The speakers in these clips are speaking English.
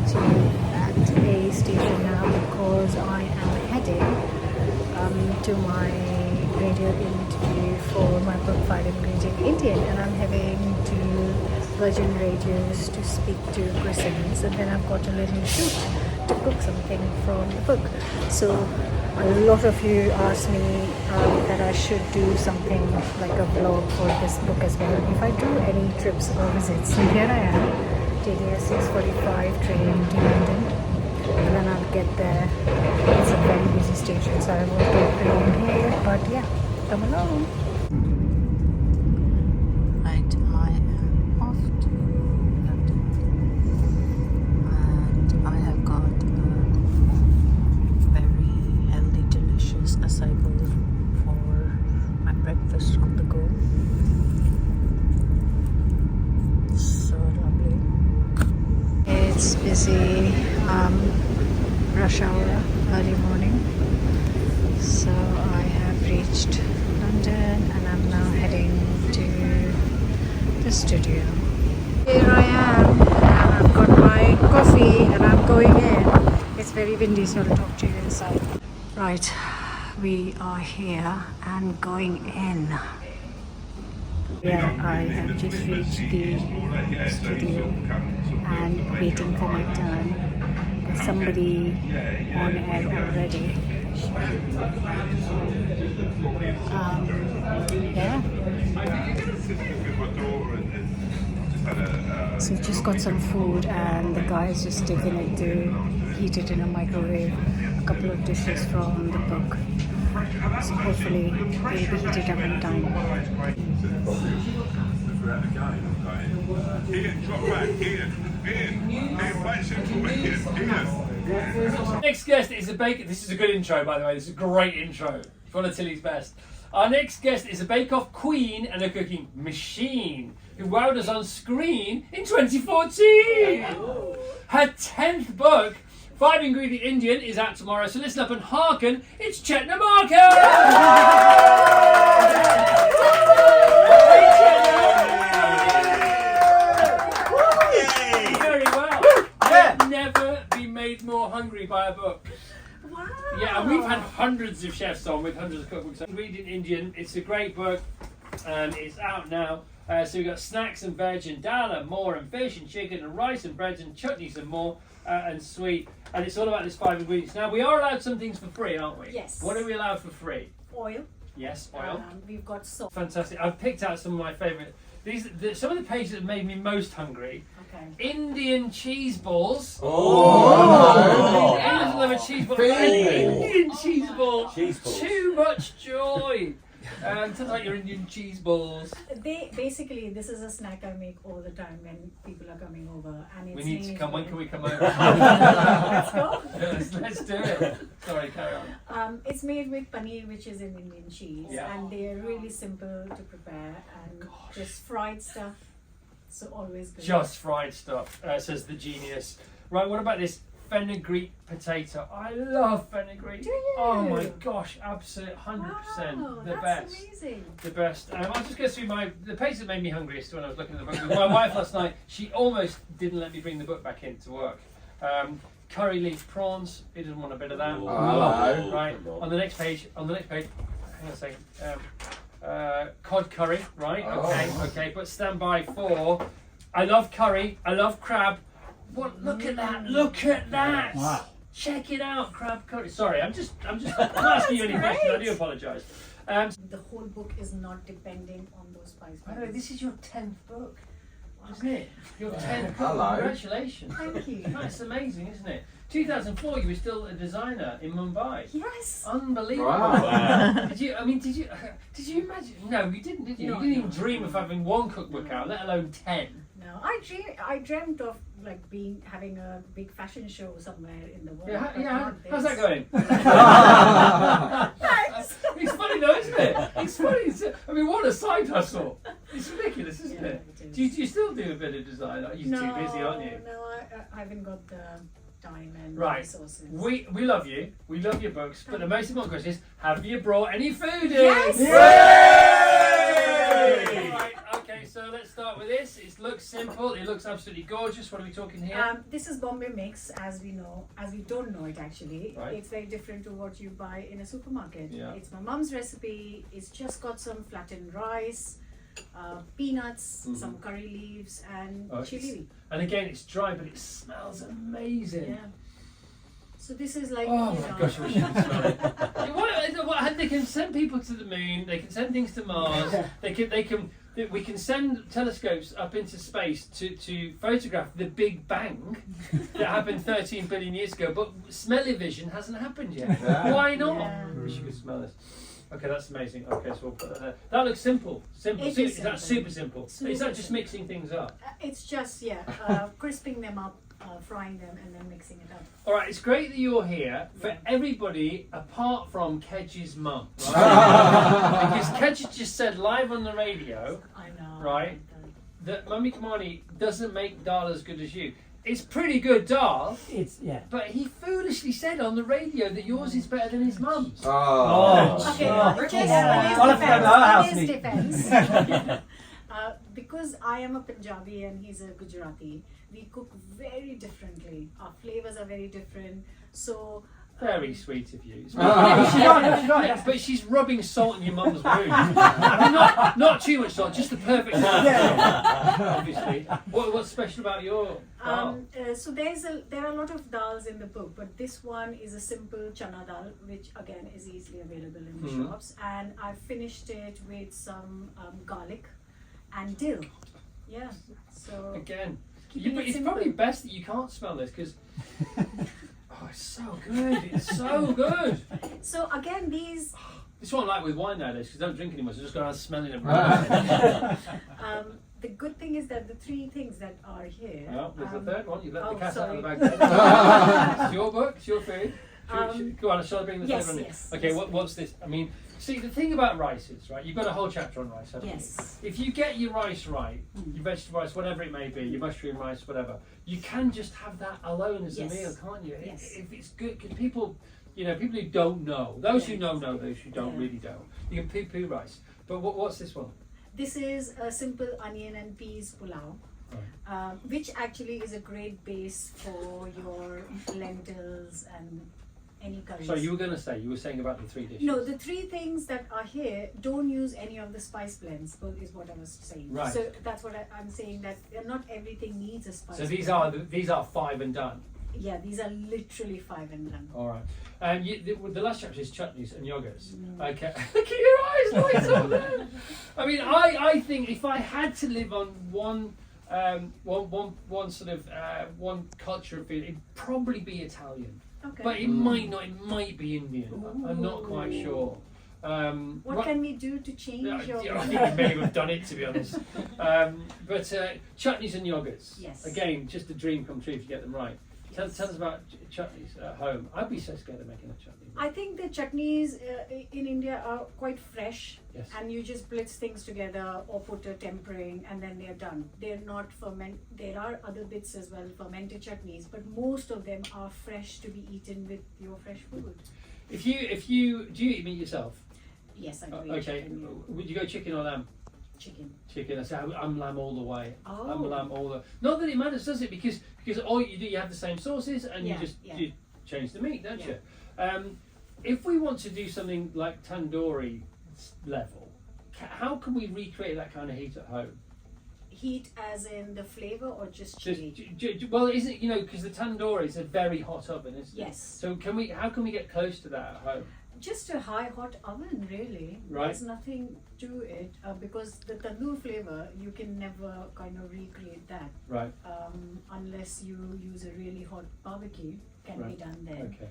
actually at a station now because I am heading to my radio interview for my book Five Ingredient Indian, and I'm heading to Virgin Radios to speak to Christians, and then I've got a little shoot to cook something from the book. So a lot of you asked me that I should do something like a vlog for this book as well if I do any trips or visits. And here I am, taking a 6:45 train to London, and then I'll get there. It's a very busy station, so I won't be along here, but yeah, come along. Right, I am off to London, and I have got very healthy, delicious acai bowl for my breakfast on the go. So lovely. It's busy, rush hour, early morning. So I have reached London and I'm now heading to the studio. Here I am, and I've got my coffee and I'm going in. It's very windy, so I'll talk to you inside. Right, we are here and going in. Yeah, I have just reached the studio and waiting for my turn. There's somebody on air already. Yeah. So just got some food and the guy is just taking it to heat it in a microwave. A couple of dishes from the book. So hopefully they'll be heated up in time. Next guest is a baker. This is a good intro, by the way. This is a great intro. It's one of Tilly's best. Our next guest is a bake-off queen and a cooking machine who wowed us on screen in 2014. Her 10th book, Five Ingredient Indian, is out tomorrow. So listen up and hearken. It's Chetna Makan. Very well. I've never been made more hungry by a book. Wow. Yeah, and we've had hundreds of chefs on with hundreds of cookbooks. Ingredient Indian, it's a great book, and it's out now. So we've got snacks and veg and dal and more and fish and chicken and rice and breads and chutneys and more and sweet. And it's all about this 5 ingredients. Now, we are allowed some things for free, aren't we? Yes. What are we allowed for free? Oil. Yes, oil. We've got salt. Fantastic. I've picked out some of my favourite. Some of the pages that made me most hungry. Okay. Indian cheese balls. Oh! Indians love a cheese ball. Indian cheese ball. Cheese balls. Too much joy. Sounds like your Indian cheese balls. This is a snack I make all the time when people are coming over, and it's We need to come. When can we come over? Let's go. Let's do it. Sorry, carry on. It's made with paneer, which is an Indian cheese, Yeah. and they are really simple to prepare and just fried stuff. So always good. Just fried stuff, says the genius. Right, what about this fenugreek potato? I love fenugreek. Do you? Oh my gosh, absolute 100%. Wow, The that's best. amazing. The best. I'll just go through the page that made me hungriest when I was looking at the book. With my wife last night, she almost didn't let me bring the book back in to work. Curry leaf prawns. He didn't want a bit of that. Hello. Right. On the next page. Hang on a second. Cod curry. Right. Okay. But stand by for. I love curry. I love crab. What? Look at that! Look at that! Wow. Check it out, crab curry. Sorry, I'm just not asking you any questions. I do apologise. The whole book is not depending on those spices. By the way, this is your 10th book, isn't it? Your 10th book. Hello. Congratulations. Thank you. That's amazing, isn't it? 2004, you were still a designer in Mumbai. Yes. Unbelievable. Wow. Did you imagine? No, you didn't, did you? No, You didn't even no. dream of having one cookbook out, let alone 10. No, I dreamt of like having a big fashion show somewhere in the world. Yeah, but not how's this. that going? Thanks. It's funny though, isn't it? It's funny. I mean, what a side hustle. It's ridiculous, isn't Yeah, it? it is. Do you still do a bit of design? You're too busy, aren't you? No, I haven't got the time and Right. resources. We love you. We love your books. But the most important question is, have you brought any food in? Yes! Yay! Right, okay, so let's start with this. It looks simple. It looks absolutely gorgeous. What are we talking here? This is Bombay mix, as we don't know it actually. Right. It's very different to what you buy in a supermarket. Yeah. It's my mum's recipe. It's just got some flattened rice, peanuts, some curry leaves, and chili. And again, it's dry, but it smells amazing. Yeah. So this is like. Oh my gosh, I wish you could smell it. They can send people to the moon. They can send things to Mars. We can send telescopes up into space to photograph the Big Bang that happened 13 billion years ago. But smell-o-vision hasn't happened yet. Yeah. Why not? Yeah. I wish you could smell this. Okay, that's amazing. Okay, so we'll put that there. That looks simple. Simple. It Is is that simple. super simple? Super Is that just simple. mixing things up? It's just crisping them up, frying them, and then mixing it up. All right, it's great that you're here for everybody apart from Kedge's mum. Right? Because Kedge just said live on the radio I know. Right. that Mummy Kamani doesn't make dal as good as you. It's pretty good dal, It's but he foolishly said on the radio that yours is better than his mum's. Oh. Okay, Oh. just I'll have to go to our house in his and defense, because I am a Punjabi and he's a Gujarati, we cook very differently. Our flavors are very different. So. Very sweet of you. It's right. But she's rubbing salt in your mum's wound. I mean, not too much salt, just the perfect amount of salt, obviously. What's special about your dal? So there are a lot of dals in the book, but this one is a simple chana dal, which again is easily available in the shops. And I finished it with some garlic and dill. Yeah. So Again, keeping but it it's simple. probably best that you can't smell this because oh, it's so good. It's so good. So again, these This is what I like with wine nowadays because I don't drink anymore, so I just go around smelling it. the good thing is that the three things that are here. Well, there's the third one. You let the oh, cat out of the sorry. bag. It's your book. It's your food. Go on. Shall I bring the yes, third one in? yes, Okay. yes, What's this? I mean, see, the thing about rice is right. You've got a whole chapter on rice, haven't Yes. you? If you get your rice right, your vegetable rice, whatever it may be, your mushroom rice, whatever, you can just have that alone as a Yes. meal, can't you? Yes. If it's good, because people, people who don't know, those who know, those who don't Yeah. really don't. You can poo-poo rice. But what's this one? This is a simple onion and peas pulao, which actually is a great base for your lentils and any curries. So you were saying about the three dishes. No, the three things that are here, don't use any of the spice blends, is what I was saying. Right. So that's what I'm saying, that not everything needs a spice So these blend. are 5 and done. Yeah, these are literally 5 and done. All right. The last chapter is chutneys and yogurts. Okay. Look at your eyes, lights up there. I mean, I think if I had to live on one sort of one culture of food, it'd probably be Italian. Okay. But it might not. It might be Indian. I'm not quite sure. What can we do to change your? I think we may have done it, to be honest. But chutneys and yogurts. Yes. Again, just a dream come true if you get them right. Tell Yes. us about chutneys at home. I'd be so scared of making a chutney. I think the chutneys in India are quite fresh, Yes. and you just blitz things together or put a tempering, and then they're done. They're not ferment. There are other bits as well, fermented chutneys, but most of them are fresh to be eaten with your fresh food. If you do you eat meat yourself? Yes, I do. eat Okay. chicken, yeah. Would you go chicken or lamb? Chicken. Chicken. I say I'm lamb all the way. Oh. I'm lamb all the. Not that it matters, does it? Because all you do, you have the same sauces, and Yeah, you change the meat, don't Yeah. you? If we want to do something like tandoori level, how can we recreate that kind of heat at home? Heat as in the flavor or just chili? Well, isn't because the tandoori is a very hot oven, isn't it? Yes. So how can we get close to that at home? Just a high hot oven, really. Right. There's nothing to it because the tandoor flavor, you can never kind of recreate that Right. unless you use a really hot barbecue. Can be Right. done then. Okay.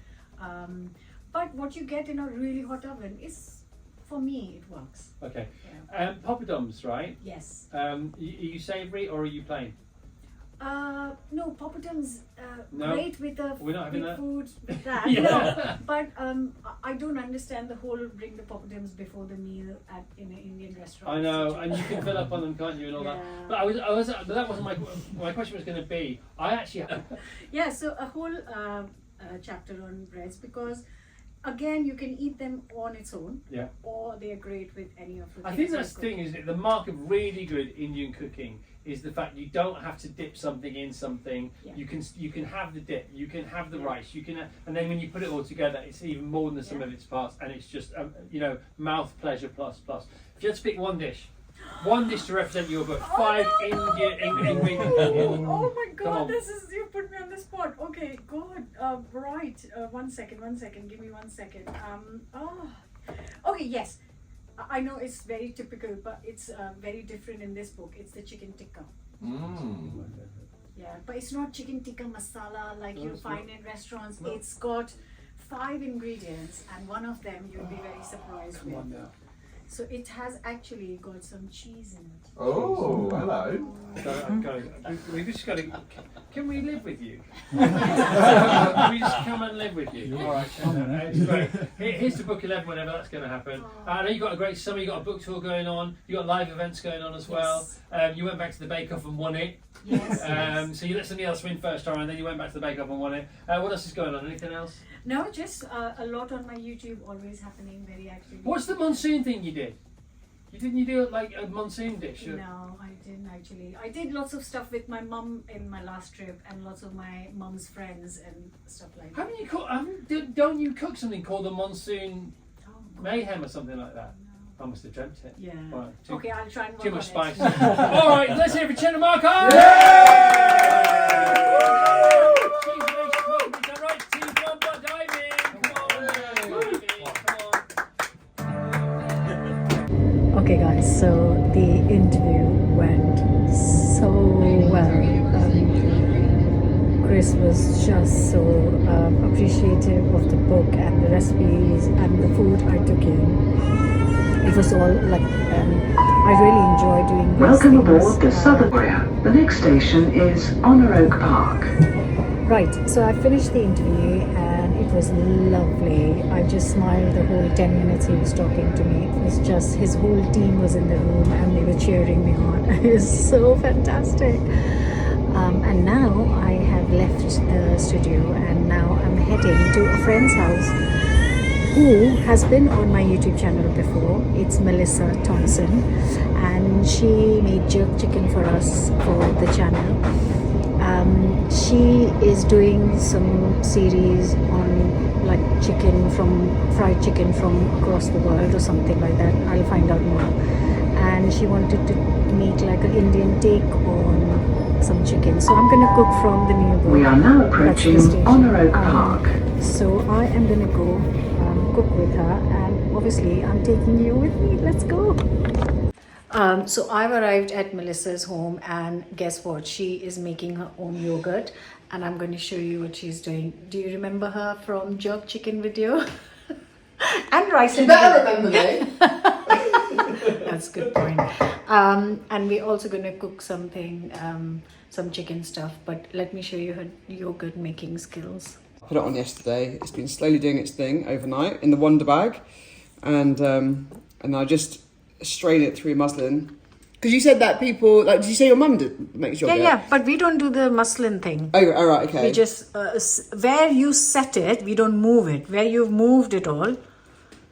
But what you get in a really hot oven is, for me, it works. Okay. Yeah. Poppadoms, right? Yes. Are you savoury or are you plain? No, poppadoms No? great with a We're not having with that? food with that. Yeah. No, but I don't understand the whole bring the poppadoms before the meal in an Indian restaurant. I know, situation. and you can fill up on them, can't you, and all that. Yeah. But but that wasn't my question was going to be. I actually Yeah, so a whole chapter on breads because again, you can eat them on its own. Yeah. Or they are great with any of the I things think that's you've the thing, isn't it? The mark of really good Indian cooking is the fact you don't have to dip something in something. Yeah. You can have the dip, you can have the rice, you can, and then when you put it all together, it's even more than the sum of its parts, and it's just you know, mouth pleasure plus plus. If you had to pick one dish to represent your book, 5 Indian ingredients. Oh my Come on. god, this is, you put me on the spot. Okay, God, right. 1 second, give me 1 second. Okay, yes. I know it's very typical, but it's very different in this book. It's the chicken tikka. Yeah, but it's not chicken tikka masala like you find in restaurants. No. It's got 5 ingredients, and one of them you'll be very surprised Come with. on now. So it has actually got some cheese in it. Oh, hello. We just got to. Can we live with you? Can we just come and live with you? All right, Chetna, it's great. Here's to book 11 whenever that's going to happen. I know you've got a great summer. You've got a book tour going on. You've got live events going on as well. You went back to the Bake Off and won it. Yes. So you let somebody else win first time, and then you went back to the Bake Off and won it. What else is going on? Anything else? No, just a lot on my YouTube, always happening, very active. What's the monsoon thing you did? You do like a monsoon dish? No, I didn't actually. I did lots of stuff with my mum in my last trip, and lots of my mum's friends and stuff like that. Don't you cook something called the monsoon Oh, God. mayhem or something like that? No. I must have dreamt it. Yeah. Right, Okay, I'll try and work Too much on it. spice. All right, let's hear it for Chetna Makan. She's very strong. Is that right? Team one, but diving. Come on. Okay, guys. So the interview went so well. Chris was just so appreciative of the book and the recipes and the food I took in. It was all like I really enjoy doing these Welcome things. aboard the Southern Area. The next station is Honor Oak Park. Right, so I finished the interview and it was lovely. I just smiled the whole 10 minutes he was talking to me. It was just, his whole team was in the room and they were cheering me on. It was so fantastic. And now I have left the studio and now I'm heading to a friend's house who has been on my YouTube channel before. It's Melissa Thompson, and she made jerk chicken for us for the channel. She is doing some series on like fried chicken from across the world or something like that. I'll find out more. And she wanted to make like an Indian take on some chicken. So I'm gonna cook from the new book. We are now That's the approaching station. Honor Oak Park. So I am gonna go cook with her, and obviously I'm taking you with me. Let's go. So I've arrived at Melissa's home, and guess what? She is making her own yogurt, and I'm going to show you what she's doing. Do you remember her from jerk chicken video? And rice and better remember me. That's a good point. And we're also going to cook something, some chicken stuff. But let me show you her yogurt making skills. I put it on yesterday. It's been slowly doing its thing overnight in the Wonder Bag, and I just strain it through muslin. Because you said that people, like, did you say your mum makes yogurt? Yeah, but we don't do the muslin thing. Oh, all right, okay. We just, where you set it, we don't move it. Where you've moved it all.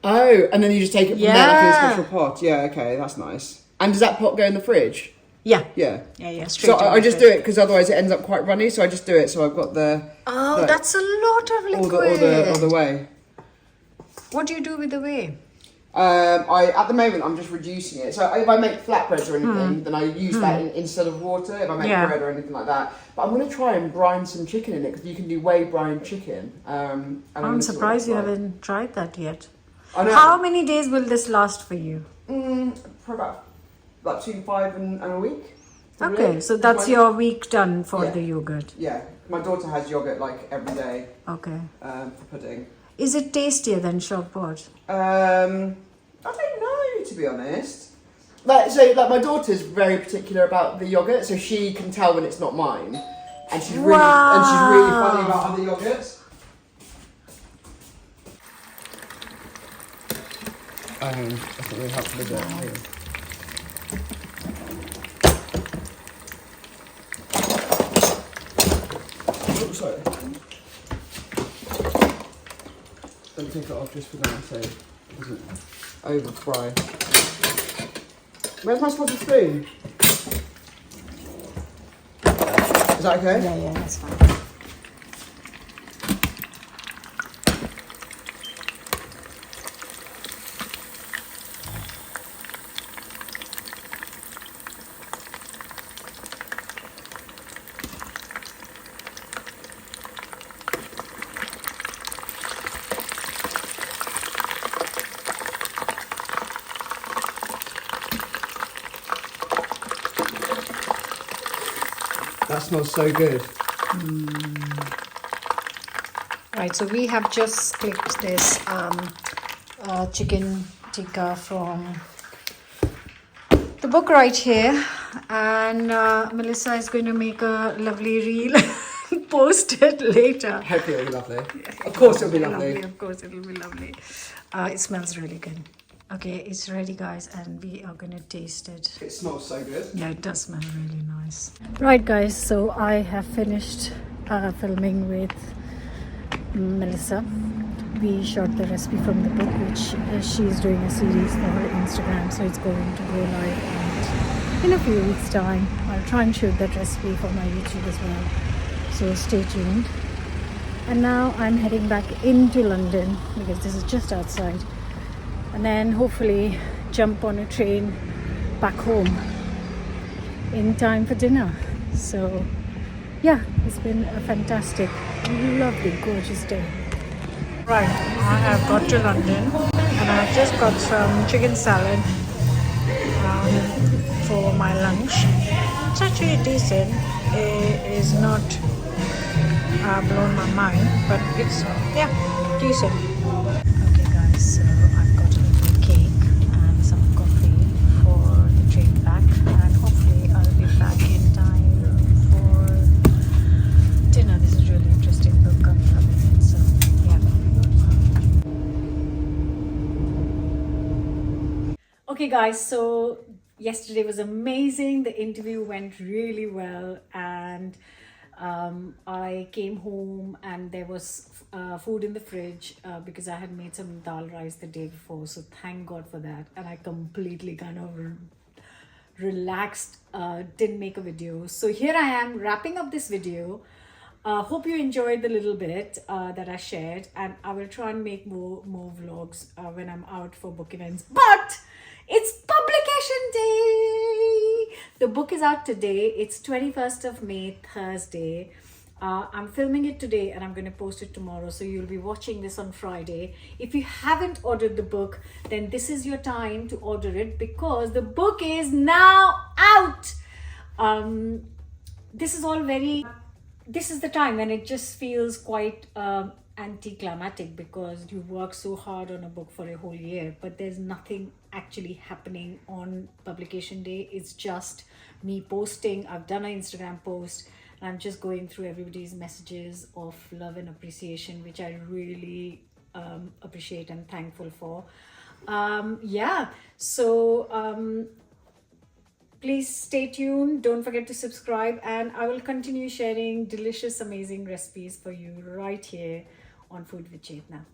Oh, and then you just take it from there like in a special pot. Yeah, okay, that's nice. And does that pot go in the fridge? Yeah. Yeah. Yeah, straight So in I the just fridge. do it because otherwise it ends up quite runny. So I just do it. So I've got the Oh, that's a lot of all liquid. the way. What do you do with the whey? At the moment I'm just reducing it. So if I make flatbreads or anything, then I use that instead of water. If I make bread or anything like that. But I'm going to try and brine some chicken in it because you can do whey brine chicken. And I'm surprised you haven't tried that yet. I know. How many days will this last for you? For about between 5 and a week. Okay, so that's your week done for the yogurt. Yeah, my daughter has yogurt like every day Okay. for pudding. Is it tastier than shortbread? I don't know, to be honest. Like my daughter's very particular about the yogurt, so she can tell when it's not mine, and she's really funny about other yogurts. That's not really helpful, is it? Oh, sorry. me take it off just for now so it doesn't over fry. Where's my spotted spoon? Is that okay? Yeah, that's fine. That smells so good. Right, so we have just clicked this chicken tikka from the book right here, and Melissa is going to make a lovely reel, post it later. Hopefully it'll be lovely. Of course it'll be lovely. Of course it'll be lovely. It smells really good. Okay, it's ready, guys, and we are going to taste it. It smells so good. Yeah, it does smell really nice. Right, guys, so I have finished filming with Melissa. We shot the recipe from the book, which she's doing a series for her Instagram, so it's going to go live and in a few weeks' time. I'll try and shoot that recipe for my YouTube as well, so stay tuned. And now I'm heading back into London because this is just outside, and then hopefully jump on a train back home in time for dinner. So yeah, it's been a fantastic, lovely, gorgeous day. Right, I have got to London and I've just got some chicken salad for my lunch. It's actually decent. It is not blown my mind, but it's, yeah, decent. Okay guys, so I've got a little cake and some coffee for the train back, and hopefully I'll be back in time for dinner. This is really interesting book, I'm loving it, so yeah. Okay guys, so yesterday was amazing. The interview went really well, and I came home and there was food in the fridge because I had made some dal rice the day before, so thank God for that. And I completely kind of relaxed, didn't make a video. So here I am wrapping up this video. Hope you enjoyed the little bit that I shared, and I will try and make more vlogs when I'm out for book events. But it's publication day! The book is out today. It's 21st of May, Thursday. I'm filming it today and I'm going to post it tomorrow. So you'll be watching this on Friday. If you haven't ordered the book, then this is your time to order it because the book is now out. This is the time when it just feels quite anticlimactic because you work so hard on a book for a whole year, but there's nothing actually happening on publication day. It's just me posting. I've done an Instagram post and I'm just going through everybody's messages of love and appreciation, which I really appreciate and thankful for. Please stay tuned. Don't forget to subscribe, and I will continue sharing delicious, amazing recipes for you right here on Food with Chetna.